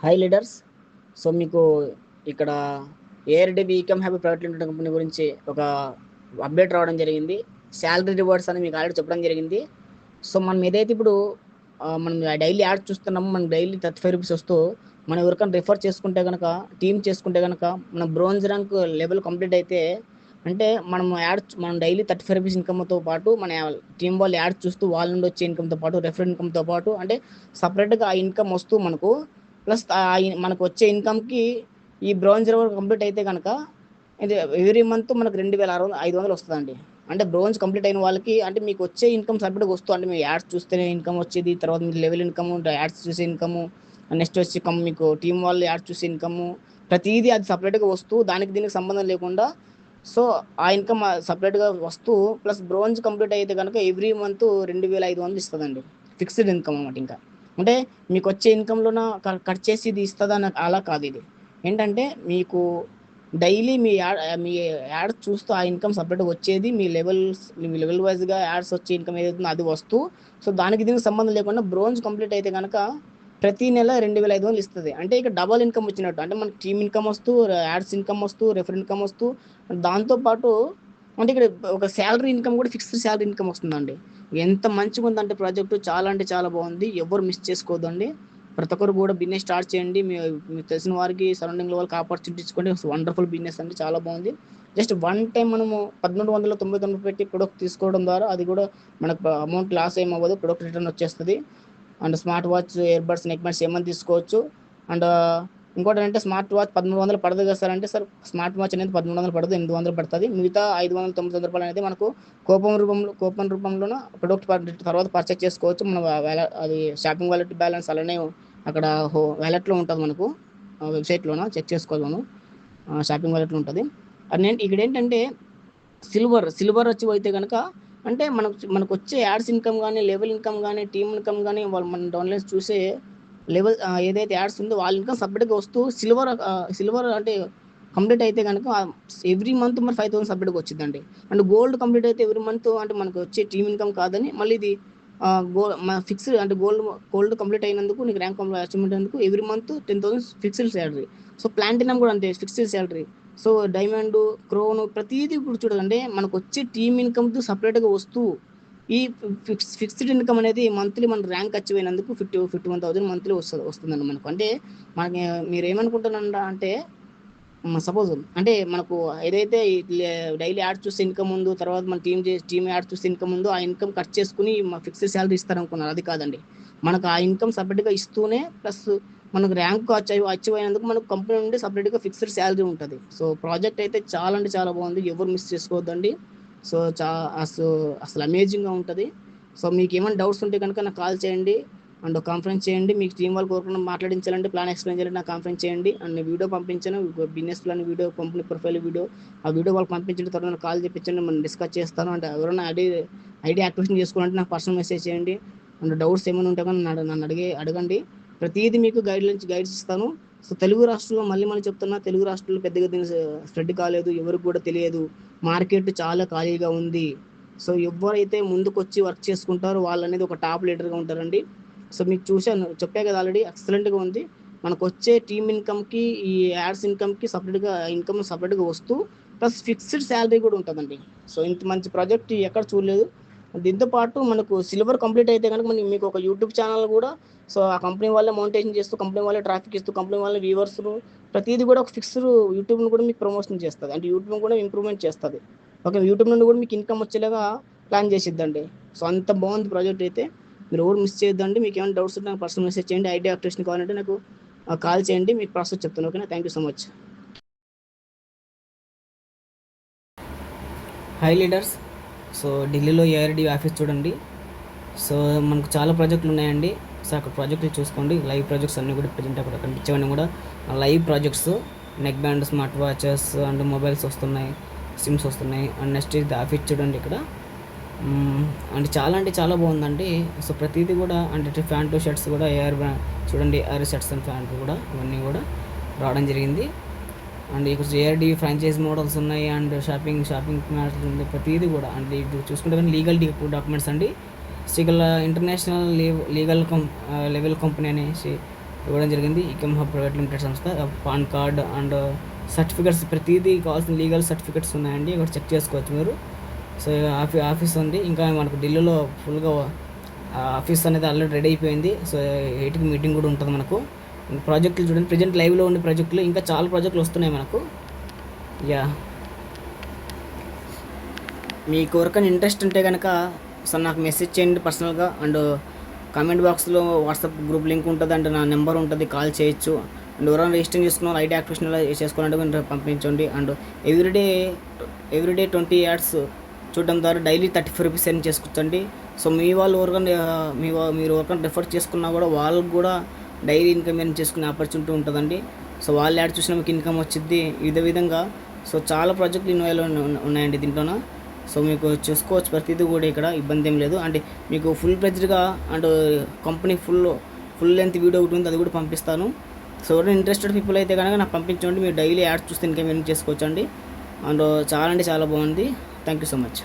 High leaders. So మీకు ఇక్కడ ఏఆర్‌డిబి ఈకమ్ hobby private limited company గురించి ఒక అప్డేట్ రావడం జరిగింది. శాలరీ రివార్డ్స్ అని మీకు ఆల్రెడీ చెప్పడం జరిగింది. సో మనం ఏదైతే ఇప్పుడు మనం డైలీ యాడ్ చూస్తున్నామో మనకు డైలీ 35 రూపీస్ వస్తూ మనం ఎవరికైనా రిఫర్ చేసుకుంటే కనుక టీమ్ చేసుకుంటే కనుక మన బ్రోంజ్ ర్యాంక్ లెవెల్ కంప్లీట్ అయితే అంటే మనం డైలీ 35 రూపీస్ ఇన్కమ్తో పాటు మన టీం వాళ్ళు యాడ్ చూస్తూ వాళ్ళ నుండి వచ్చే ఇన్కమ్తో పాటు రెఫర్ ఇన్కమ్తో పాటు అంటే సపరేట్గా ఆ ఇన్కమ్ వస్తూ మనకు ప్లస్ మనకు వచ్చే ఇన్కమ్కి ఈ బ్రోంజ్ లెవెల్ కంప్లీట్ అయితే కనుక ఇది ఎవ్రీ మంత్ మనకు 2600 వస్తుందండి. అంటే బ్రోంజ్ కంప్లీట్ అయిన వాళ్ళకి అంటే మీకు వచ్చే ఇన్కమ్ సపరేట్గా వస్తూ అంటే మీరు యాడ్స్ చూస్తేనే ఇన్కమ్ వచ్చేది, తర్వాత మీరు లెవెల్ ఇన్కమ్, యాడ్స్ చూసే ఇన్కము, నెక్స్ట్ వచ్చి మీకు టీం వాళ్ళు యాడ్స్ చూసే ఇన్కము, ప్రతిదీ అది సపరేట్గా వస్తూ దానికి దీనికి సంబంధం లేకుండా సో ఆ ఇన్కమ్ సపరేట్గా వస్తూ ప్లస్ బ్రోంజ్ కంప్లీట్ అయితే కనుక ఎవ్రీ మంత్ 2500 ఇస్తుందండి. ఫిక్స్డ్ ఇన్కమ్ అన్నమాట. ఇంకా అంటే మీకు వచ్చే ఇన్కమ్లోన కట్ చేసి ఇది ఇస్తుందా అలా కాదు. ఇది ఏంటంటే మీకు డైలీ మీ యాడ్ చూస్తూ ఆ ఇన్కమ్ సపరేట్గా వచ్చేది మీ లెవెల్ వైజ్గా యాడ్స్ వచ్చే ఇన్కమ్ ఏదైతుందో అది వస్తూ సో దానికి దీనికి సంబంధం లేకుండా బ్రోంజ్ కంప్లీట్ అయితే కనుక ప్రతి నెల 2500 ఇస్తుంది. అంటే ఇక డబల్ ఇన్కమ్ వచ్చినట్టు. అంటే మనకి టీమ్ ఇన్కమ్ వస్తూ, యాడ్స్ ఇన్కమ్ వస్తూ, రెఫర్ ఇన్కమ్ వస్తూ, దాంతోపాటు అంటే ఇక్కడ ఒక శాలరీ ఇన్కమ్ కూడా ఫిక్స్డ్ శాలరీ ఇన్కమ్ వస్తుందండి. ఎంత మంచిగా ఉందంటే ప్రాజెక్టు చాలా అంటే చాలా బాగుంది. ఎవరు మిస్ చేసుకోవద్దండి. ప్రతి ఒక్కరు కూడా బిజినెస్ స్టార్ట్ చేయండి. మీకు తెలిసిన వారికి సరౌండింగ్లో వాళ్ళకి ఆపర్చునిటీ ఇచ్చుకోండి. వండర్ఫుల్ బిజినెస్ అండి, చాలా బాగుంది. జస్ట్ వన్ టైం మనము 1399 పెట్టి ప్రొడక్ట్ తీసుకోవడం ద్వారా అది కూడా మనకు అమౌంట్ లాస్ ఏమవ్వదు. ప్రొడక్ట్ రిటర్న్ వచ్చేస్తుంది. And smart watch, ear buds, neck bands ఏమని తీసుకోవచ్చు. అండ్ ఇంకోటి అంటే స్మార్ట్ వాచ్ 1300 పడదు కదా సార్ అంటే, సార్ స్మార్ట్ వాచ్ అనేది 1300 పడదు, 800 పడుతుంది. మిగతా 599 రూపాయలు అనేది మనకు కూపన్ రూపంలోన ప్రొడక్ట్ తర్వాత పర్చేస్ చేసుకోవచ్చు. మన అది షాపింగ్ వాలెట్ బ్యాలెన్స్ అలానే అక్కడ వ్యాలెట్లో ఉంటుంది మనకు, వెబ్సైట్లోన చెక్ చేసుకోవాలి. మనం షాపింగ్ వాలెట్లో ఉంటుంది. అది ఇక్కడ ఏంటంటే సిల్వర్ వచ్చి అయితే కనుక అంటే మనకు వచ్చే యాడ్స్ ఇన్కమ్ కానీ, లెవెల్ ఇన్కమ్ కానీ, టీమ్ ఇన్కమ్ కానీ, వాళ్ళు మన డౌన్లైన్స్ చూసే లెవెల్ ఏదైతే యాడ్స్ ఉందో వాళ్ళ ఇన్కమ్ సపరేట్గా వస్తూ సిల్వర్ అంటే కంప్లీట్ అయితే కనుక ఎవ్రీ మంత్ మరి 5000 సపరేట్గా వచ్చిందండి. అండ్ గోల్డ్ కంప్లీట్ అయితే ఎవ్రీ మంత్ అంటే మనకు వచ్చే టీమ్ ఇన్కమ్ కాదని మళ్ళీ ఇది ఫిక్స్డ్ అంటే గోల్డ్ కంప్లీట్ అయినందుకు నీకు ర్యాంక్ అచీవ్మెంట్ అయినందుకు every month 10,000 fixed salary. So platinum కూడా అంతే, fixed salary. So diamond, crown ప్రతిదీ ఇప్పుడు చూడాలంటే మనకు వచ్చే టీమ్ ఇన్కమ్తో సపరేట్గా వస్తూ ఈ ఫిక్స్డ్ ఇన్కమ్ అనేది మంత్లీ మన ర్యాంక్ అచీవ్ అయినందుకు 51,000 మంత్లీ వస్తుందండి మనకు. అంటే మనకి మీరు ఏమనుకుంటున్నారా అంటే సపోజ్ అంటే మనకు ఏదైతే డైలీ యాడ్ చూస్తే ఇన్కమ్ ఉందో, తర్వాత మన టీమ్ యాడ్ చూస్తే ఇన్కమ్ ఉందో ఆ ఇన్కమ్ కట్ చేసుకుని ఫిక్స్డ్ శాలరీ ఇస్తారనుకున్నారు. అది కాదండి. మనకు ఆ ఇన్కమ్ సపరేట్గా ఇస్తూనే ప్లస్ మనకు ర్యాంక్ అచీవ్ అయినందుకు మనకు కంపెనీ నుండి సపరేట్గా ఫిక్స్డ్ శాలరీ ఉంటుంది. సో ప్రాజెక్ట్ అయితే చాలా అంటే చాలా బాగుంది. ఎవరు మిస్ చేసుకోవద్దండి. సో అసలు అమేజింగ్గా ఉంటుంది. సో మీకు ఏమైనా డౌట్స్ ఉంటే కనుక నాకు కాల్ చేయండి అండ్ కాన్ఫరెన్స్ చేయండి. మీకు టీం వాళ్ళు కోరుకున్న మాట్లాడించాలంటే, ప్లాన్ ఎక్స్ప్లెయిన్ చేయాలంటే నాకు కాన్ఫరెన్స్ చేయండి. అండ్ వీడియో పంపించాను, business plan video, company profile video, ఆ వీడియో వాళ్ళకి పంపించిన తర్వాత కాల్ చెప్పించండి, మనం డిస్కస్ చేస్తాను. అంటే ఎవరైనా ఐడి యాక్టివేషన్ చేసుకోవాలంటే నాకు పర్సనల్ మెసేజ్ చేయండి. అండ్ డౌట్స్ ఏమైనా ఉంటే కానీ నన్ను అడగండి. ప్రతిదీ మీకు గైడ్స్ ఇస్తాను. సో తెలుగు రాష్ట్రాల్లో మళ్ళీ చెప్తున్నా, తెలుగు రాష్ట్రాల్లో పెద్దగా దీన్ని స్ప్రెడ్ కాలేదు, ఎవరికి కూడా తెలియదు. మార్కెట్ చాలా ఖాళీగా ఉంది. సో ఎవరైతే ముందుకు వచ్చి వర్క్ చేసుకుంటారో వాళ్ళు అనేది ఒక టాప్ లీడర్గా ఉంటారండి. సో మీకు చెప్పా కదా ఆల్రెడీ, ఎక్సలెంట్గా ఉంది. మనకు వచ్చే టీమ్ ఇన్కమ్కి, ఈ యాడ్స్ ఇన్కమ్కి సపరేట్గా వస్తూ ప్లస్ ఫిక్స్డ్ శాలరీ కూడా ఉంటుందండి. సో ఇంత మంచి ప్రాజెక్ట్ ఎక్కడ చూడలేదు. దీంతో పాటు మనకు సిల్వర్ కంప్లీట్ అయితే కనుక మీకు ఒక యూట్యూబ్ ఛానల్ కూడా, సో ఆ కంపెనీ వాళ్ళే మౌంటేషన్ చేస్తూ, కంపెనీ వాళ్ళే ట్రాఫిక్ ఇస్తూ, కంపెనీ వాళ్ళే వ్యూవర్స్ ప్రతిదీ కూడా ఒక ఫిక్స్డ్ యూట్యూబ్ను కూడా మీకు ప్రమోషన్ చేస్తుంది. అంటే యూట్యూబ్ కూడా ఇంప్రూవ్మెంట్ చేస్తుంది. ఓకే, యూట్యూబ్ నుండి కూడా మీకు ఇన్కమ్ వచ్చేలాగా ప్లాన్ చేసిద్దండి. సో అంత బాగుంది ప్రాజెక్ట్ అయితే. మీరు ఎవరు మిస్ చేయొద్దండి. మీకు ఏమైనా డౌట్స్ ఉంటే నాకు పర్సనల్ మెసేజ్ చేయండి. ఐడి యాక్టివేషన్ కావాలంటే నాకు కాల్ చేయండి. మీకు ప్రాసెస్ చెప్తాను. ఓకేనా, thank you so much. High leaders. So ఢిల్లీలో ఏఆర్‌డిబి ఆఫీస్ చూడండి. సో మనకు చాలా ప్రాజెక్టులు ఉన్నాయండి. సో అక్కడ ప్రాజెక్టులు చూసుకోండి. లైవ్ ప్రాజెక్ట్స్ అన్నీ కూడా ప్రజెంట్ అక్కడ కనిపించేవన్నీ కూడా live projects. Neck band, smart watches and mobiles వస్తున్నాయి, సిమ్స్ వస్తున్నాయి. అండ్ నెక్స్ట్ ఇది ఆఫీస్ చూడండి ఇక్కడ. అంటే చాలా బాగుందండి. సో ప్రతిదీ కూడా అంటే ప్యాంటు, షర్ట్స్ కూడా చూడండి, ఏఆర్ షర్ట్స్ అండ్ ప్యాంటు కూడా ఇవన్నీ కూడా రావడం జరిగింది. అండ్ ఇక్కడ ఏఆర్‌డిబి ఫ్రాంచైజ్ మోడల్స్ ఉన్నాయి. అండ్ షాపింగ్ మ్యాట్లు ఉంది. ప్రతిదీ కూడా అంటే ఇప్పుడు చూసుకుంటే కానీ లీగల్ డాక్యుమెంట్స్ అండి. ఇంటర్నేషనల్ లీగల్ లెవెల్ కంపెనీ అనేసి ఇవ్వడం జరిగింది. ఈకమ్ హబ్ ప్రైవేట్ లిమిటెడ్ సంస్థ. పాన్ కార్డ్ అండ్ సర్టిఫికెట్స్ ప్రతిదీ కావాల్సిన లీగల్ సర్టిఫికెట్స్ ఉన్నాయండి. ఇక్కడ చెక్ చేసుకోవచ్చు మీరు. సో ఆఫీస్ ఉంది. ఇంకా మనకు ఢిల్లీలో ఫుల్గా ఆఫీస్ అనేది ఆల్రెడీ రెడీ అయిపోయింది. సో 8కి మీటింగ్ కూడా ఉంటుంది మనకు. ప్రాజెక్టులు చూడండి, ప్రజెంట్ లైవ్లో ఉండే ప్రాజెక్టులు, ఇంకా చాలా ప్రాజెక్టులు వస్తున్నాయి మనకు. యా, మీకు ఎవరికైనా ఇంట్రెస్ట్ ఉంటే కనుక సో నాకు మెసేజ్ చేయండి పర్సనల్గా. అండ్ కామెంట్ బాక్స్లో వాట్సాప్ గ్రూప్ లింక్ ఉంటుంది, అండ్ నా నెంబర్ ఉంటుంది, కాల్ చేయొచ్చు. అండ్ ఎవరైనా రిజిస్టర్ చేసుకున్న ఐడి యాక్టివేషన్ చేసుకోవాలంటే పంపించండి. అండ్ ఎవ్రీడే 20 యాడ్స్ చూడడం ద్వారా డైలీ 35 రూపీస్ ఎర్న్ చేసుకోవచ్చండి. సో మీ వాళ్ళు ఎవరికైనా మీరు ఎవరికైనా రెఫర్ చేసుకున్నా కూడా వాళ్ళకి కూడా డైలీ ఇన్కమ్ ఎర్న్ చేసుకునే ఆపర్చునిటీ ఉంటుందండి. సో వాళ్ళు యాడ్ చూసినా మీకు ఇన్కమ్ వచ్చింది. ఇదే విధంగా సో చాలా ప్రాజెక్టులు ఇన్వాల్వ్ ఉన్నాయండి దీంట్లోన. సో మీకు చూసుకోవచ్చు ప్రతిదీ కూడా, ఇక్కడ ఇబ్బంది ఏం లేదు. అంటే మీకు ఫుల్ ప్లెజ్డ్గా and company full length video ఒకటి ఉంది, అది కూడా పంపిస్తాను. సో ఎవరైనా ఇంట్రెస్టెడ్ పీపుల్ అయితే కనుక నాకు పంపించండి. మీరు డైలీ యాడ్స్ చూస్తే ఇన్కమ్ ఎర్న్ చేసుకోవచ్చు అండి. అండ్ చాలా అంటే చాలా బాగుంది. Thank you so much.